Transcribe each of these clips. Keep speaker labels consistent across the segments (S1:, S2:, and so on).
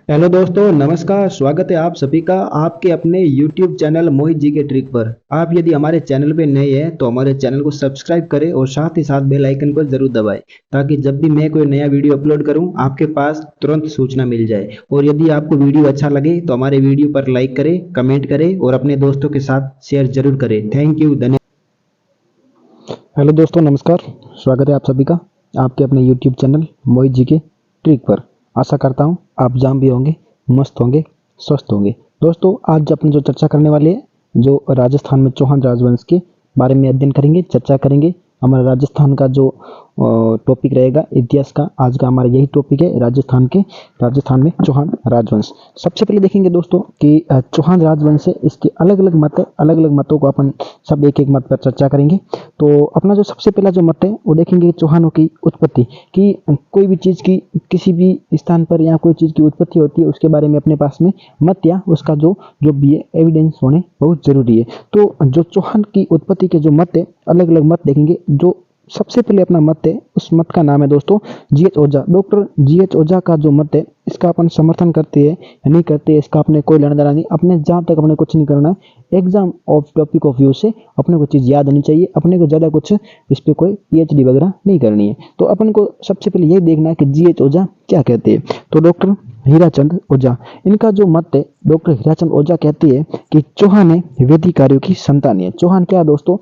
S1: Hello दोस्तों, नमस्कार। स्वागत है आप सभी का आपके अपने YouTube चैनल मोहित जी के ट्रिक पर। आप यदि हमारे चैनल पे नए हैं तो हमारे चैनल को सब्सक्राइब करें और साथ ही साथ बेल आइकन को जरूर दबाएं, ताकि जब भी मैं कोई नया वीडियो अपलोड करूं आपके पास तुरंत सूचना मिल जाए। और यदि आपको वीडियो अच्छा लगे तो हमारे वीडियो पर लाइक करें, कमेंट करें और अपने दोस्तों के साथ शेयर जरूर करें। थैंक यू, धन्यवाद।
S2: हेलो दोस्तों, नमस्कार। स्वागत है आप सभी का आपके अपने यूट्यूब चैनल मोहित जी के ट्रिक पर। आशा करता हूँ आप जाम भी होंगे, मस्त होंगे, स्वस्थ होंगे। दोस्तों, आज अपन जो चर्चा करने वाले हैं, जो राजस्थान में चौहान राजवंश के बारे में अध्ययन करेंगे, चर्चा करेंगे। हमारा राजस्थान का जो टॉपिक रहेगा इतिहास का, आज का हमारा यही टॉपिक है, राजस्थान में चौहान राजवंश। सबसे पहले देखेंगे दोस्तों कि चौहान राजवंश है, इसके अलग अलग मत है। अलग अलग मतों को अपन सब एक एक मत पर चर्चा करेंगे। तो अपना जो सबसे पहला जो मत है वो देखेंगे चौहानों की उत्पत्ति की। कोई भी चीज़ की किसी भी स्थान पर या कोई चीज़ की उत्पत्ति होती है, उसके बारे में अपने पास में मत या उसका जो जो भी है एविडेंस होने बहुत जरूरी है। तो जो चौहान की उत्पत्ति के जो मत है, अलग अलग मत देखेंगे। जो सबसे पहले अपना मत है, उस मत का नाम है दोस्तों जीएच ओझा। डॉक्टर जीएच ओझा का जो मत है, इसका अपन समर्थन करते हैं या नहीं करते हैं, इसका अपने कोई लेना देना नहीं। अपने जहाँ तक अपने कुछ नहीं करना है, exam of topic of view से अपने को चीज़ याद होनी चाहिए। अपने को ज़्यादा कुछ इस पर कोई पीएचडी वगैरह नहीं करनी है। तो अपन को सबसे पहले यही देखना है कि जीएच ओझा क्या कहते हैं। तो डॉक्टर हीराचंद ओझा, इनका जो मत है, डॉक्टर हीराचंद ओझा कहते हैं कि चौहान है वैदिक कार्यों की संतान है। चौहान क्या है दोस्तों?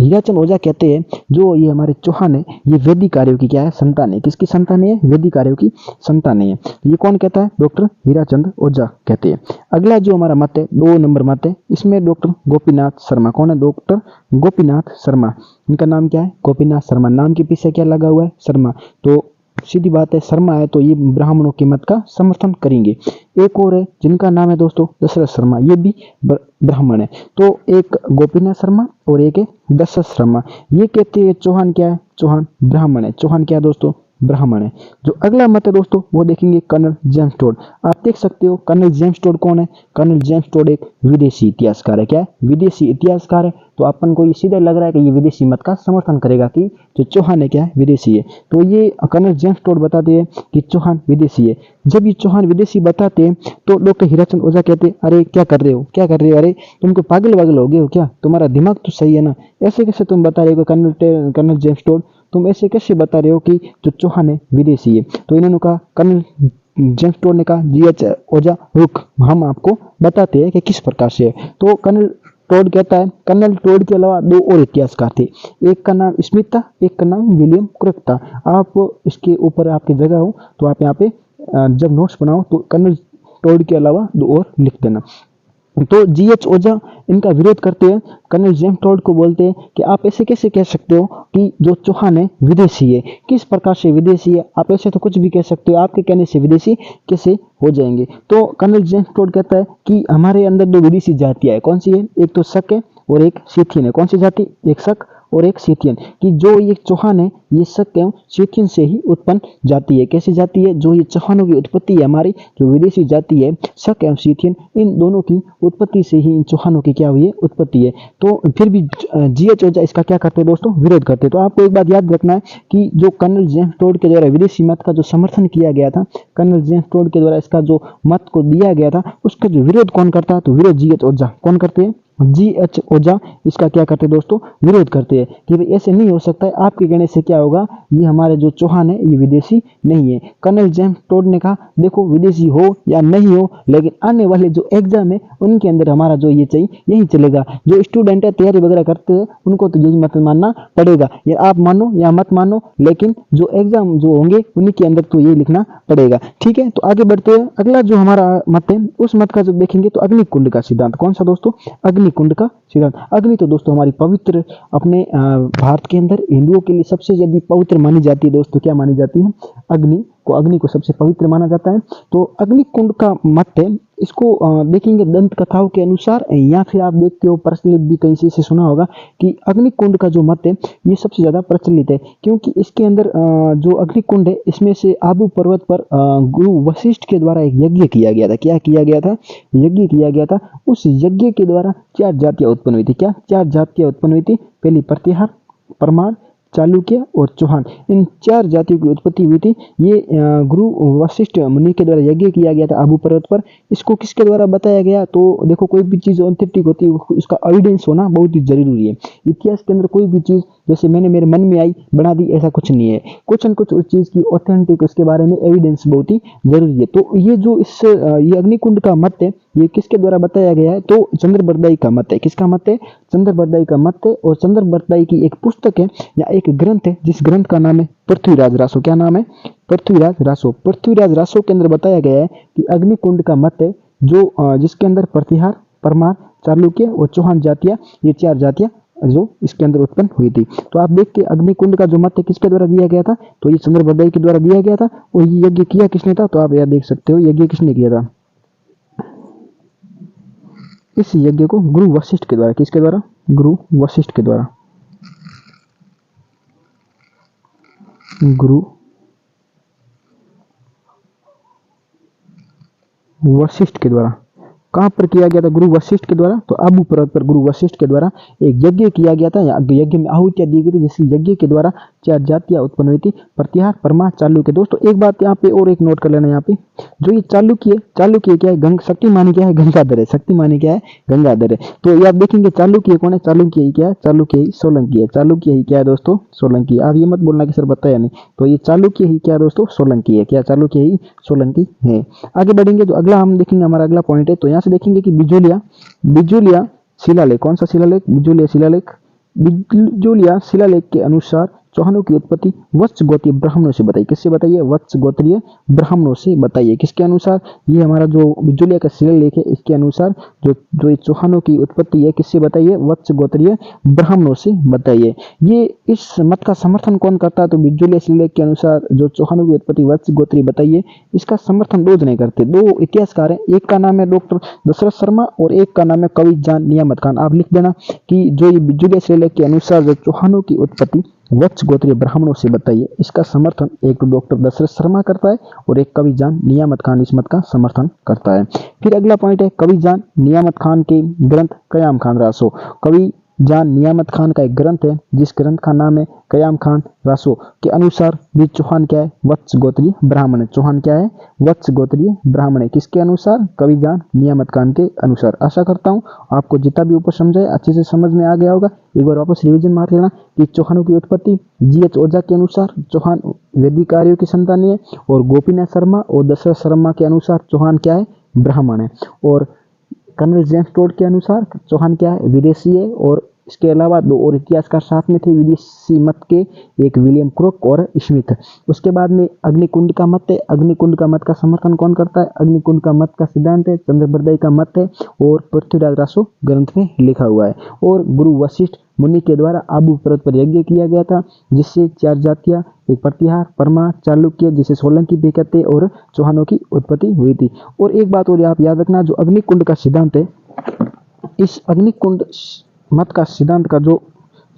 S2: हीराचंद ओझा कहते हैं जो ये हमारे चौहान है, ये वैदिक कार्यों की क्या है? संतान है। किसकी संतान है? वैदिक कार्यों की संतान है। ये कौन कहता है? डॉक्टर हीराचंद ओझा कहते हैं। अगला जो हमारा मत है, 2 नंबर मत है, इसमें डॉक्टर गोपीनाथ शर्मा। कौन है? डॉक्टर गोपीनाथ शर्मा। इनका नाम क्या है? गोपीनाथ शर्मा। नाम के पीछे क्या लगा हुआ है? शर्मा। तो सीधी बात है, शर्मा है तो ये ब्राह्मणों के मत का समर्थन करेंगे। एक और है जिनका नाम है दोस्तों दशरथ शर्मा, ये भी ब्राह्मण है। तो एक गोपीनाथ शर्मा और एक है दशरथ शर्मा। ये कहते हैं चौहान क्या है? चौहान ब्राह्मण है। चौहान क्या है दोस्तों? ब्राह्मण है। जो अगला मत है दोस्तों वो देखेंगे कर्नल जेम्स टोड। आप देख सकते हो कर्नल जेम्स टोड कौन है? कर्नल जेम्स टोड एक विदेशी इतिहासकार है। क्या है? विदेशी इतिहासकार है। तो अपन को ये सीधा लग रहा है कि ये विदेशी मत का समर्थन करेगा कि जो चौहान है क्या है? विदेशी है। तो ये कर्नल जेम्स टोड बताते हैं कि चौहान विदेशी है। जब ये चौहान विदेशी बताते हैं तो डॉक्टर हीराचंद ओझा कहते हैं, अरे क्या कर रहे हो, क्या कर रहे हो? अरे तुमको पागल वागल हो गए हो क्या? तुम्हारा दिमाग तो सही है ना? ऐसे कैसे तुम बता रहे हो कर्नल जेम्स टोड, तुम ऐसे कैसे बता रहे हो कि जो चौहान है विदेशी है? तो इन्होंने कहा, कर्नल जेम्स टोड ने कहा, जीएच ओझा रुक, हम आपको बताते हैं कि किस प्रकार से है। तो कर्नल टोड कहता है, कर्नल टोड के अलावा 2 और इतिहासकार थे। एक का नाम स्मिथ था, एक का नाम विलियम क्रुक था। आप इसके ऊपर आपकी जगह हो तो आप यहाँ पे जब नोट्स बनाओ तो कर्नल टोड के अलावा 2 और लिख देना। तो जीएच ओझा इनका विरोध करते हैं। कर्नल जेम्स टोड को बोलते हैं कि आप ऐसे कैसे कह सकते हो कि जो चौहान है विदेशी है? किस प्रकार से विदेशी है? आप ऐसे तो कुछ भी कह सकते हो, आपके कहने से विदेशी कैसे हो जाएंगे? तो कर्नल जेम्स टोड कहता है कि हमारे अंदर 2 विदेशी जातियां है। कौन सी है? एक तो शक है और एक सीथियन है। कौन सी जाति? एक शक और एक सीथियन। कि जो ये चौहान है ये शक एवं सीथियन से ही उत्पन्न जाति है। कैसी जाति है? जो ये चौहानों की उत्पत्ति है, हमारी जो विदेशी जाति है शक एवं सीथियन, इन दोनों की उत्पत्ति से ही इन चौहानों की क्या हुई है? उत्पत्ति है। तो फिर भी जीएच ओझा इसका क्या करते हैं दोस्तों? विरोध करते हैं। तो आपको एक बात याद रखना है कि जो कर्नल जेम्स टोड के द्वारा विदेशी मत का जो समर्थन किया गया था, कर्नल जेम्स टोड के द्वारा इसका जो मत को दिया गया था, उसका जो विरोध कौन करता है? तो विरोध जीएच ओझा कौन करते हैं? जीएच ओझा इसका क्या करते हैं दोस्तों? विरोध करते हैं कि भाई ऐसे नहीं हो सकता है। आपके कहने से क्या होगा? ये हमारे जो चौहान है ये विदेशी नहीं है। कर्नल जेम्स टोड ने कहा, देखो विदेशी हो या नहीं हो, लेकिन आने वाले जो एग्जाम है उनके अंदर हमारा जो ये चाहिए यही चलेगा। जो स्टूडेंट है तैयारी वगैरह करते हैं उनको तो यही मत मानना पड़ेगा, या आप मानो या मत मानो, लेकिन जो एग्जाम जो होंगे उन्हीं के अंदर तो ये लिखना पड़ेगा। ठीक है, तो आगे बढ़ते हैं। अगला जो हमारा मत है, उस मत का जब देखेंगे तो अग्निकुंड का सिद्धांत। कौन सा दोस्तों? अग्निकुंड का सिद्धांत। अग्नि तो दोस्तों हमारी पवित्र, अपने भारत के अंदर हिंदुओं के लिए सबसे यदि पवित्र मानी जाती है दोस्तों, क्या मानी जाती है? अग्नि को सबसे पवित्र माना जाता है। तो अग्निकुंड का मत है, इसको देखेंगे दंत कथाओं के अनुसार, या फिर आप देखते हो प्रचलित भी कहीं से सुना होगा कि अग्निकुंड का जो मत है ये सबसे ज्यादा प्रचलित है। क्योंकि इसके अंदर जो अग्निकुंड है, इसमें से आबू पर्वत पर गुरु वशिष्ठ के द्वारा एक यज्ञ किया गया था। क्या किया गया था? यज्ञ किया गया था। उस यज्ञ के द्वारा 4 जातियां उत्पन्न हुई थी। क्या 4 जातियां उत्पन्न हुई थी? पहली प्रत्याहार, परमार, चालुक्य और चौहान, इन 4 जातियों की उत्पत्ति हुई थी। ये गुरु वशिष्ठ मुनि के द्वारा यज्ञ किया गया था आबू पर्वत पर। इसको किसके द्वारा बताया गया? तो देखो, कोई भी चीज ऑथेंटिक होती है उसका एविडेंस होना बहुत ही जरूरी है। इतिहास के अंदर कोई भी चीज जैसे मैंने मेरे मन में आई बना दी, ऐसा कुछ नहीं है। कुछ न कुछ उस चीज की ऑथेंटिक, उसके बारे में एविडेंस बहुत ही जरूरी है। तो ये जो ये अग्निकुंड का मत है, ये किसके द्वारा बताया गया है? तो चंद्रबरदाई का मत है। किसका मत है? चंद्रबरदाई का मत है। और चंद्रबरदाई की एक पुस्तक है या एक ग्रंथ है, जिस ग्रंथ का नाम है पृथ्वीराज रासो। क्या नाम है? पृथ्वीराज रासो। पृथ्वीराज रासो के अंदर बताया गया है कि अग्निकुंड का मत है जो जिसके अंदर प्रतिहार, परमार, चालुक्य और चौहान जातियां, ये 4 जातियां जो इसके अंदर उत्पन्न हुई थी। तो आप देखते अग्निकुंड का जो मत है किसके द्वारा दिया गया था? तो ये चंद्रबरदाई के द्वारा दिया गया था। और ये यज्ञ किया किसने था? तो आप यह देख सकते हो यज्ञ किसने किया था। इस यज्ञ को गुरु वशिष्ठ के द्वारा, किसके द्वारा? गुरु वशिष्ठ के द्वारा, गुरु वशिष्ठ के द्वारा। कहां पर किया गया था? गुरु वशिष्ठ के द्वारा। तो आबू पर्वत पर गुरु वशिष्ठ के द्वारा एक यज्ञ किया गया था, या यज्ञ में आहुतियां दी गई थी, जिस यज्ञ के द्वारा 4 जातियां उत्पन्न हुई थी, प्रतिहार, परमा, चालुक्य। दोस्तों एक बात यहाँ पे और एक नोट कर लेना, यहाँ पे जो ये चालुक्य क्या है? शक्ति मानी क्या है? गंगाधर है। शक्ति मानी क्या है? गंगाधर है। तो ये आप देखेंगे चालुक्य कौन है? चालुक्य ही क्या है? चालुक्य ही सोलंकी है। चालुक्य ही क्या है दोस्तों? सोलंकी। आप ये मत बोलना कि सर बताया नहीं। तो ये चालुक्य ही क्या दोस्तों? सोलंकी है। क्या चालुक्य ही सोलंकी है? आगे बढ़ेंगे जो अगला हम देखेंगे, हमारा अगला पॉइंट है। तो यहाँ से देखेंगे कि बिजुलिया शिलालेख। कौन सा शिलालेख? बिजुलिया शिलालेख। बिजुलिया शिलालेख के अनुसार चौहानों की उत्पत्ति वत्स गोत्रीय ब्राह्मणों से बताइए। किससे बताइए? वत्स गोत्रीय ब्राह्मणों से बताइए। किसके अनुसार? ये हमारा जो बिजुलिया का शिलालेख है, इसके अनुसार जो ये चौहानों की उत्पत्ति है, किससे बताइए? वत्स गोत्रीय ब्राह्मणों से बताइए। ये इस मत का समर्थन कौन करता है? तो बिजुलिया शिलालेख के अनुसार जो चौहानों की उत्पत्ति वत्स गोत्रीय बताइए, इसका समर्थन 2 जने करते, 2 इतिहासकार हैं। एक का नाम है डॉक्टर दशरथ शर्मा और एक का नाम है कवि जान नियामत खान। आप लिख देना कि जो ये बिजुलिया शिलालेख के अनुसार जो चौहानों की उत्पत्ति वत्स गोत्रीय ब्राह्मणों से बताइए, इसका समर्थन एक तो डॉक्टर दशरथ शर्मा करता है और एक कवि जान नियामत खान इस मत का समर्थन करता है। फिर अगला पॉइंट है कवि जान नियामत खान के ग्रंथ कयाम खान रासो। कवि जान नियामत खान का एक ग्रंथ है, जिस ग्रंथ का नाम है कयाम खान रासो के अनुसार भी चौहान क्या है? वत्स गोत्रीय ब्राह्मण है। चौहान क्या है? वत्स गोत्रीय ब्राह्मण है। किसके अनुसार? कवि जान नियामत खान के अनुसार। आशा करता हूँ आपको जितना भी ऊपर समझाए अच्छे से समझ में आ गया होगा। एक बार वापस रिवीजन मार लेना कि चौहानों की उत्पत्ति GH ओझा के अनुसार चौहान वैदिक आर्यों की संतान है, और गोपीनाथ शर्मा और दशरथ शर्मा के अनुसार चौहान क्या है? ब्राह्मण है। और कर्नल जेम्स टोड के अनुसार चौहान क्या है? विदेशी है। और इसके अलावा 2 और इतिहासकार साथ में थे विदेशी मत के, एक विलियम क्रोक और स्मिथ। उसके बाद में अग्निकुंड का मत है। अग्निकुंड का मत का समर्थन कौन करता है? अग्निकुंड का मत का सिद्धांत है चंद्रबरदाई का मत है और पृथ्वीराज रासो ग्रंथ में लिखा हुआ है। और गुरु वशिष्ठ मुनि के द्वारा आबू पर्वत पर यज्ञ किया गया था, जिससे 4 जातियां, एक प्रतिहार, परमा, चालुक्य जिसे सोलंकी भी कहते हैं, और चौहानों की उत्पत्ति हुई थी। और एक बात और आप याद रखना, जो अग्निकुंड का सिद्धांत है, इस अग्निकुंड मत का सिद्धांत का जो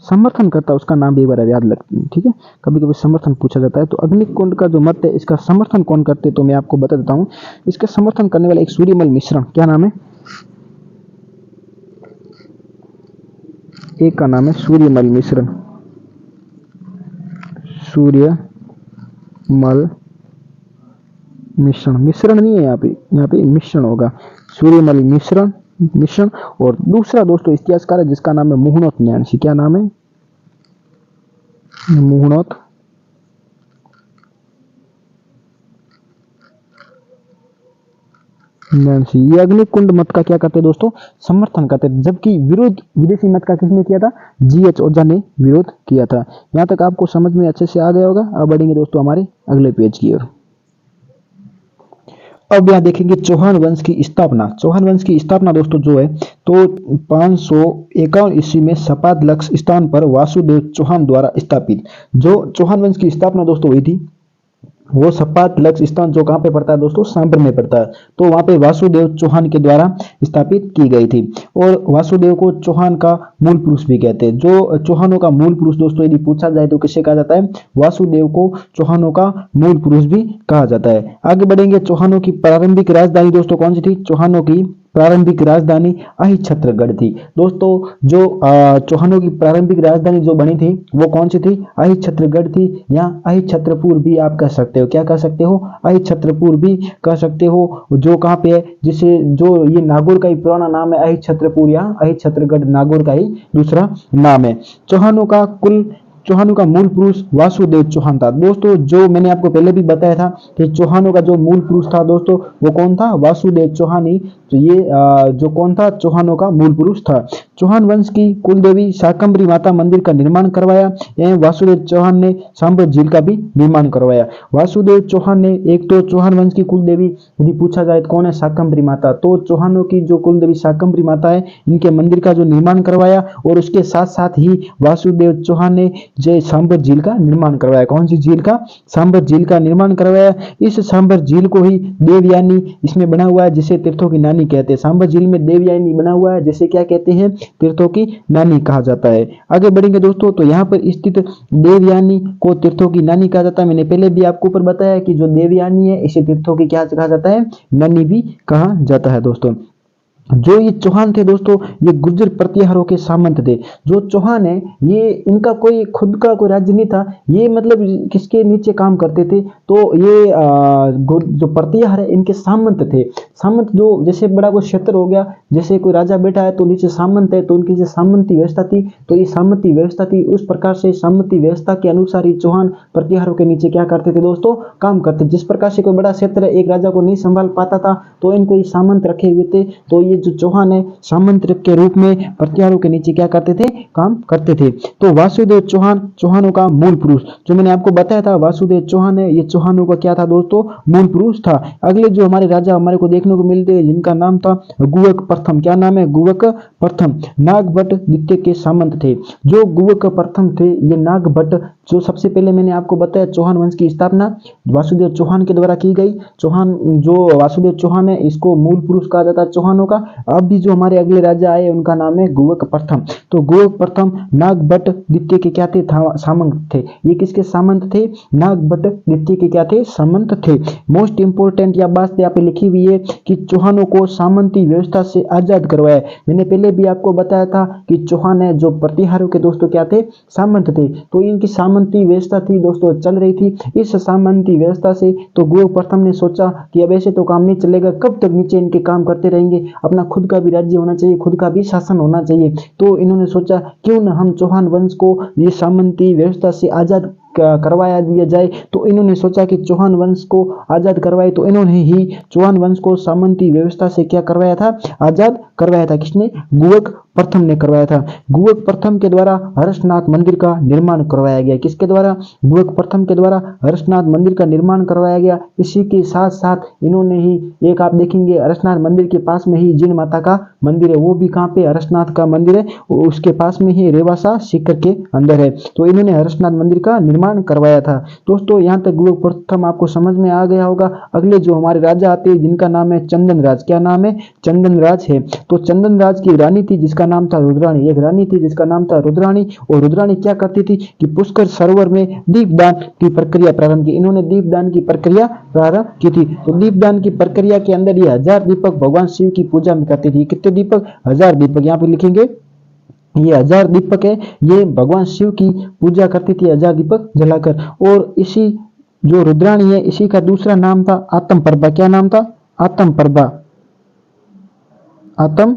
S2: समर्थन करता है उसका नाम भी एक बार याद रखना, ठीक है? कभी कभी समर्थन पूछा जाता है। तो अग्निकुंड का जो मत है, इसका समर्थन कौन करते हैं? तो मैं आपको बता देता हूँ। इसका समर्थन करने वाला एक सूर्यमल मिश्रण, क्या नाम है? एक का नाम है सूर्यमल मिश्रण। सूर्यमल मिश्रण, मिश्रण नहीं है यहाँ पे मिश्रण होगा। सूर्यमल मिश्रण। और दूसरा दोस्तों इतिहासकार है जिसका नाम है मुहूर्त नैणसी। क्या नाम है? मुहूर्त नैणसी। ये अग्निकुंड मत का क्या करते दोस्तों? समर्थन करते, जबकि विरोध विदेशी मत का किसने किया था? GH ओझा ने विरोध किया था। यहाँ तक आपको समझ में अच्छे से आ गया होगा। अब बढ़ेंगे दोस्तों हमारे अगले पेज की ओर। अब यहाँ देखेंगे चौहान वंश की स्थापना। चौहान वंश की स्थापना दोस्तों जो है, तो 551 ईस्वी में सपाद लक्ष स्थान पर वासुदेव चौहान द्वारा स्थापित जो चौहान वंश की स्थापना दोस्तों हुई थी, वो सपात लक्ष्य स्थान जो कहाँ पे पड़ता है दोस्तों? सांबर में पड़ता है। तो वहां पे वासुदेव चौहान के द्वारा स्थापित की गई थी। और वासुदेव को चौहान का मूल पुरुष भी कहते हैं। जो चौहानों का मूल पुरुष दोस्तों यदि पूछा जाए तो किसे कहा जाता है? वासुदेव को चौहानों का मूल पुरुष भी कहा जाता है। आगे बढ़ेंगे। चौहानों की प्रारंभिक राजधानी दोस्तों कौन सी थी? चौहानों की प्रारंभिक राजधानी अहिच्छत्रगढ़ थी। दोस्तों जो चौहानों की प्रारंभिक राजधानी जो बनी थी वो कौन सी थी? अहिच्छत्रगढ़ थी, या अहिच्छत्रपुर भी आप कह सकते हो। क्या कह सकते हो? अहिच्छत्रपुर भी कह सकते हो। जो कहाँ पे है, जिसे जो ये नागौर का ही पुराना नाम है अहिच्छत्रपुर, या अहिच्छत्रगढ़ नागौर का ही दूसरा नाम है। चौहानों का मूल पुरुष वासुदेव चौहान था। दोस्तों जो मैंने आपको पहले भी बताया था कि चौहानों का जो मूल पुरुष था दोस्तों वो कौन था? वासुदेव चौहान ही। तो ये जो कौन था? चौहानों का मूल पुरुष था। चौहान वंश की कुल देवी शाकंभरी माता मंदिर का निर्माण करवाया, एवं वासुदेव चौहान ने सांबर झील का भी निर्माण करवाया। वासुदेव चौहान ने, एक तो चौहान वंश की कुल देवी यदि पूछा जाए तो कौन है? शाकंभरी माता। तो चौहानों की जो कुल देवी शाकंभरी माता है, इनके मंदिर का जो निर्माण करवाया, और उसके साथ साथ ही वासुदेव चौहान ने जो सांबर झील का निर्माण करवाया। कौन सी झील का? सांबर झील का निर्माण करवाया। इस सांबर झील को ही देवयानी इसमें बना हुआ है, जिसे तीर्थों की नानी कहते हैं। सांबर झील में देवयानी बना हुआ है, जिसे क्या कहते हैं? तीर्थों की नानी कहा जाता है। आगे बढ़ेंगे दोस्तों, तो यहाँ पर स्थित देवयानी को तीर्थों की नानी कहा जाता है। मैंने पहले भी आपको ऊपर बताया कि जो देवयानी है इसे तीर्थों की क्या कहा जाता है? नानी भी कहा जाता है। दोस्तों जो ये चौहान थे दोस्तों, ये गुर्जर प्रतिहारों के सामंत थे। जो चौहान है ये, इनका कोई खुद का कोई राज्य नहीं था, ये मतलब किसके नीचे काम करते थे? तो ये जो प्रतिहार है इनके सामंत थे। सामंत जो, जैसे बड़ा कोई क्षेत्र हो गया, जैसे कोई राजा बैठा है तो नीचे सामंत है, तो उनकी जो सामंती व्यवस्था थी, तो ये सामंती व्यवस्था थी। उस प्रकार से सामंती व्यवस्था के अनुसार ही चौहान प्रतिहारों के नीचे क्या करते थे दोस्तों? काम करते। जिस प्रकार से कोई बड़ा क्षेत्र एक राजा को नहीं संभाल पाता था, तो इनको ये सामंत रखे हुए थे। तो ये जो चौहान है सामंत के रूप में प्रतिहारों के नीचे क्या करते थे? काम करते थे। तो वासुदेव चौहान चौहानों का मूल पुरुष, जो मैंने आपको बताया था वासुदेव चौहान है, ये चौहानों का क्या था दोस्तों? मूल पुरुष था। अगले जो हमारे राजा हमारे को देखने को मिलते हैं, जिनका नाम था गुवक प्रथम। क्या नाम है? गुवक प्रथम। नागभट्ट द्वितीय के सामंत थे। जो गुवक प्रथम थे, ये नागभट्ट, जो सबसे पहले मैंने आपको बताया चौहान वंश की स्थापना वासुदेव चौहान के द्वारा की गई। चौहान, जो वासुदेव चौहान है, इसको मूल पुरुष कहा जाता है चौहानों का। अब भी जो हमारे अगले राजा आए उनका नाम है गुवक प्रथम। तो गुवक प्रथम नागभट्ट द्वितीय के क्या थे? सामंत थे। ये किसके सामंत थे? नागभट्ट द्वितीय के क्या थे? सामंत थे। मोस्ट इंपोर्टेंट या बात यहाँ पे लिखी हुई है कि चौहानों को सामंती व्यवस्था से आजाद करवाया। मैंने पहले भी आपको बताया था कि चौहान है जो प्रतिहारों के दोस्तों क्या थे? सामंत थे। तो इनकी सामंती व्यवस्था थी दोस्तों, चल रही थी। इस सामंती व्यवस्था से तो गुवक प्रथम ने सोचा कि अब ऐसे तो काम नहीं चलेगा, कब तक नीचे इनके काम करते रहेंगे, अपना खुद का भी राज्य होना चाहिए, खुद का भी शासन होना चाहिए। तो इन्होंने सोचा क्यों न हम चौहान वंश को ये सामंती व्यवस्था से आजाद करवाया दिया जाए। तो इन्होंने सोचा कि चौहान वंश को आजाद करवाए, तो इन्होंने ही चौहान वंश को सामंती व्यवस्था से क्या करवाया था? आजाद करवाया था। किसने? गुवक प्रथम ने करवाया था। गुवक प्रथम के द्वारा हर्षनाथ मंदिर का निर्माण करवाया गया। किसके द्वारा? गुवक प्रथम के द्वारा हर्षनाथ मंदिर का निर्माण करवाया गया। इसी के साथ साथ इन्होंने ही एक, आप देखेंगे हर्षनाथ मंदिर के पास में ही जिन माता का मंदिर है, वो भी कहाँ पे? हर्षनाथ का मंदिर है, उसके पास में ही रेवासा सीकर के अंदर है। तो इन्होंने हर्षनाथ मंदिर का निर्माण करवाया था। दोस्तों यहाँ तक गुवक प्रथम आपको समझ में आ गया होगा। अगले जो हमारे राजा आते हैं जिनका नाम है चंदन राज। क्या नाम है? चंदन राज है। तो चंदन राज की रानी थी जिसका नाम था रुद्राणी। एक रानी थी जिसका नाम था रुद्राणी, और रुद्राणी क्या करती थी कि पुष्कर सरोवर में दीपदान की प्रक्रिया प्रारंभ की। इन्होंने दीपदान की प्रक्रिया प्रारंभ की थी। तो दीपदान की प्रक्रिया के अंदर ये 1000 दीपक भगवान शिव की पूजा में करती थी। कितने दीपक? 1000 दीपक। यहाँ पे लिखेंगे ये 1000 दीपक है, ये भगवान शिव की पूजा करती थी 1000 दीपक जलाकर। और इसी जो रुद्राणी है, इसी का दूसरा नाम था आत्म प्रभा। क्या नाम था? आत्म प्रभा। आत्म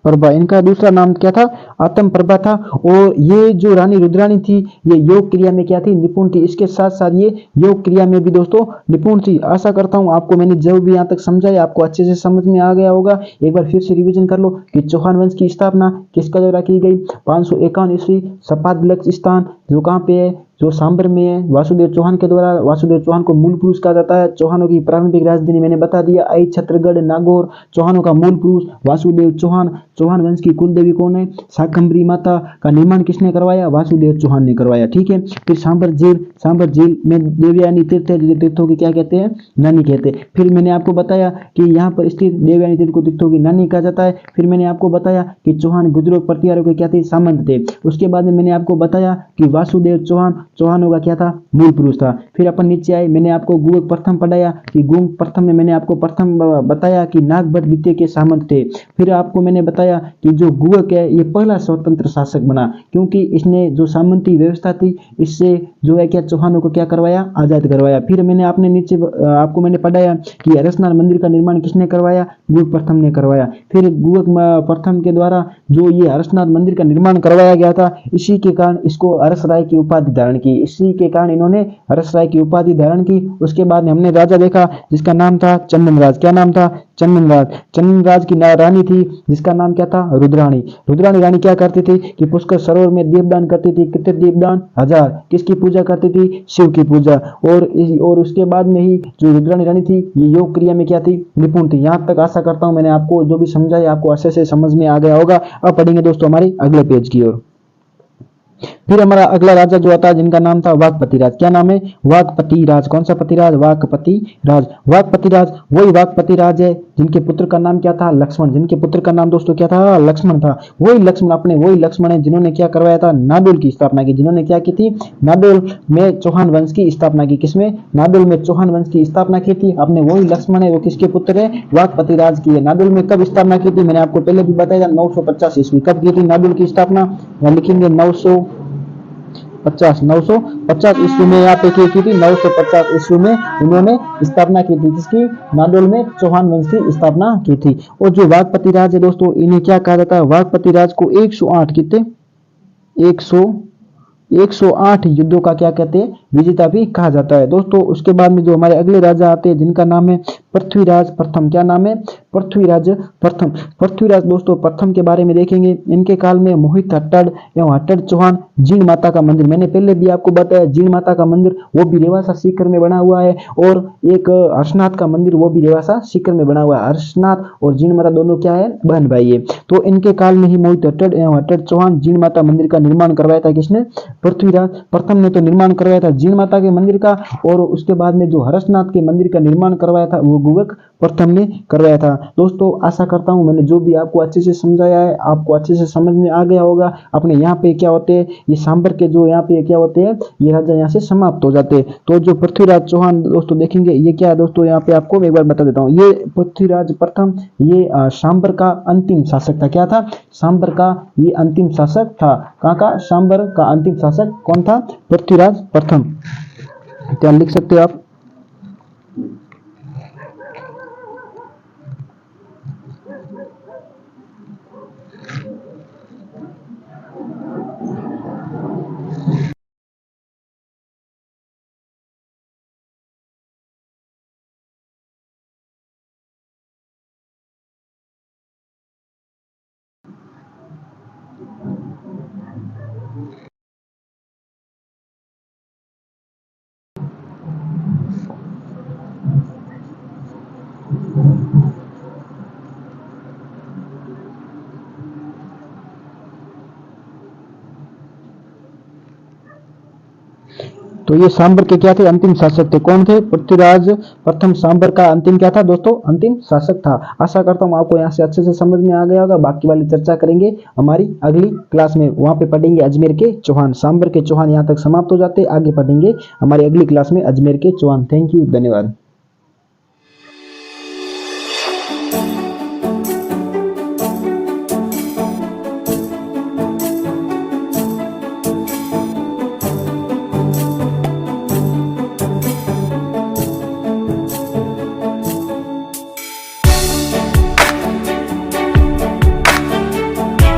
S2: प्रभा, इनका दूसरा नाम क्या था? आत्म प्रभा था। और ये जो रानी रुद्राणी थी, ये योग क्रिया में क्या थी? निपुण थी। इसके साथ साथ ये योग क्रिया में भी दोस्तों निपुण थी। आशा करता हूं आपको मैंने जो भी यहाँ तक समझाया आपको अच्छे से समझ में आ गया होगा। एक बार फिर से रिवीजन कर लो कि चौहान वंश की स्थापना किसका द्वारा की गई? 551 ईस्वी सपाद स्थान, जो कहाँ पे है? जो सांबर में है, वासुदेव चौहान के द्वारा। वासुदेव चौहान को मूल पुरुष कहा जाता है। चौहानों की प्रारंभिक राजधानी मैंने बता दिया अहिच्छत्रगढ़ नागौर। चौहानों का मूल पुरुष वासुदेव चौहान। चौहान वंश की कुल देवी कौन है? शाकंभरी माता का निर्माण किसने करवाया? वासुदेव चौहान ने करवाया। ठीक है। फिर सांबर झील, सांबर झील में देवयानी तीर्थ है, तीर्थों की क्या कहते हैं? नानी कहते हैं। फिर मैंने आपको बताया कि यहाँ पर स्थित देवयानी तीर्थ को तीर्थों की नानी कहा जाता है। फिर मैंने आपको बताया कि चौहान गुजरों प्रतिहारों के क्या थे? सामंत थे। उसके बाद में मैंने आपको बताया कि वासुदेव चौहान
S1: चौहानों का क्या था, मूल पुरुष था। फिर अपन नीचे आए, मैंने आपको गुगक प्रथम पढ़ाया कि गुगक प्रथम में मैंने आपको प्रथम बताया कि नागभट्ट द्वितीय के सामंत थे। फिर आपको मैंने बताया कि जो गुगक है ये पहला स्वतंत्र शासक बना, क्योंकि इसने जो सामंती व्यवस्था थी इससे जो है क्या चौहानों को क्या करवाया, आजाद करवाया। फिर मैंने आपने नीचे आपको मैंने पढ़ाया कि हरसनाल मंदिर का निर्माण किसने करवाया, गुगक प्रथम ने करवाया। फिर गुगक प्रथम के द्वारा जो ये हरसनाल मंदिर का निर्माण करवाया गया था, इसी के कारण इसको हर्ष राय की उपाधि धारण की, इसी के कारण इन्होंने हर्ष राय की उपाधि धारण की। उसके बाद हमने राजा देखा जिसका नाम था चंदनराज। क्या नाम था, चंदनराज। चंदनराज की रानी थी जिसका नाम क्या था, रुद्राणी। रुद्राणी रानी क्या करती थी कि पुष्कर सरोवर में दीपदान करती थी। कितने दीपदान, 1000। किसकी पूजा करती थी, शिव की पूजा। और उसके बाद में ही जो रुद्राणी रानी थी ये योग क्रिया में क्या थी, निपुण थी। यहाँ तक आशा करता हूँ मैंने आपको जो भी समझाया आपको अच्छे से समझ में आ गया होगा। अब पढ़ेंगे दोस्तों हमारे अगले पेज की ओर। फिर हमारा अगला राजा जो आता है जिनका नाम था वाकपति राज। क्या नाम है, वाकपति राज। कौन सा पति राज, वाकपति राज। वाकपति राज वही वाकपति राज है जिनके पुत्र का नाम क्या था, लक्ष्मण। जिनके पुत्र का नाम दोस्तों क्या था, लक्ष्मण था। वही लक्ष्मण, अपने वही लक्ष्मण है जिन्होंने क्या करवाया था, नादोल की स्थापना की। जिन्होंने क्या की थी, नादोल में चौहान वंश की स्थापना की। किसमें, नादोल में चौहान वंश की स्थापना की थी। अपने वही लक्ष्मण है, वो किसके पुत्र है, वाकपति राज की है। नादोल में कब स्थापना की थी, मैंने आपको पहले भी बताया 950 ईस्वी। कब की थी नादोल की स्थापना, यहाँ लिखेंगे 950 ईस्वी में यहाँ पे की थी। 950 ईस्वी में इन्होंने स्थापना की थी, किसकी, नादोल में चौहान वंश की स्थापना की थी। और जो वाकपति राज है दोस्तों, इन्हें क्या कहा जाता है, वाकपति राज को 108 कितने 108 युद्धों का क्या कहते हैं, विजेता भी कहा जाता है दोस्तों। उसके बाद में जो हमारे अगले राजा आते हैं जिनका नाम है पृथ्वीराज प्रथम। क्या नाम है, पृथ्वीराज प्रथम। पृथ्वीराज दोस्तों प्रथम के बारे में देखेंगे। इनके काल में मोहित हट्टड़ एवं हट्टड़ चौहान जीण माता का मंदिर, मैंने पहले भी आपको बताया जीण माता का मंदिर वो भी रेवासा सीकर में बना हुआ है। और एक हर्षनाथ का मंदिर वो भी रेवासा सीकर में बना हुआ है। हर्षनाथ और जीण माता दोनों क्या है, बहन भाई है। तो इनके काल में ही मोहित हट्टड़ एवं हट्टड़ चौहान जीण माता मंदिर का निर्माण करवाया था। किसने, पृथ्वीराज प्रथम ने तो निर्माण करवाया था जीण माता के मंदिर का। और उसके बाद में जो हर्षनाथ के मंदिर का निर्माण करवाया था वो गुगक प्रथम ने करवाया था। दोस्तों आशा करता हूं मैंने जो भी आपको अच्छे से समझाया है आपको अच्छे से समझ में आ गया होगा। अपने यहाँ पे क्या होते हैं, ये सांबर के जो यहाँ पे क्या होते हैं, ये राजा यहाँ से समाप्त हो जाते हैं। तो जो पृथ्वीराज चौहान दोस्तों देखेंगे ये क्या है दोस्तों, यहाँ पे आपको एक बार बता देता हूँ। ये पृथ्वीराज प्रथम ये सांबर का अंतिम शासक था। क्या था, सांबर का ये अंतिम शासक था। कहाँ का, सांबर का अंतिम शासक कौन था, पृथ्वीराज प्रथम। क्या लिख सकते हो आप। तो ये सांबर के क्या थे, अंतिम शासक थे। कौन थे, पृथ्वीराज प्रथम सांबर का अंतिम क्या था दोस्तों, अंतिम शासक था। आशा करता हूँ आपको यहाँ से अच्छे से समझ में आ गया होगा। बाकी वाली चर्चा करेंगे हमारी अगली क्लास में, वहां पे पढ़ेंगे अजमेर के चौहान। सांबर के चौहान यहाँ तक समाप्त हो जाते, आगे पढ़ेंगे हमारी अगली क्लास में अजमेर के चौहान। थैंक यू, धन्यवाद।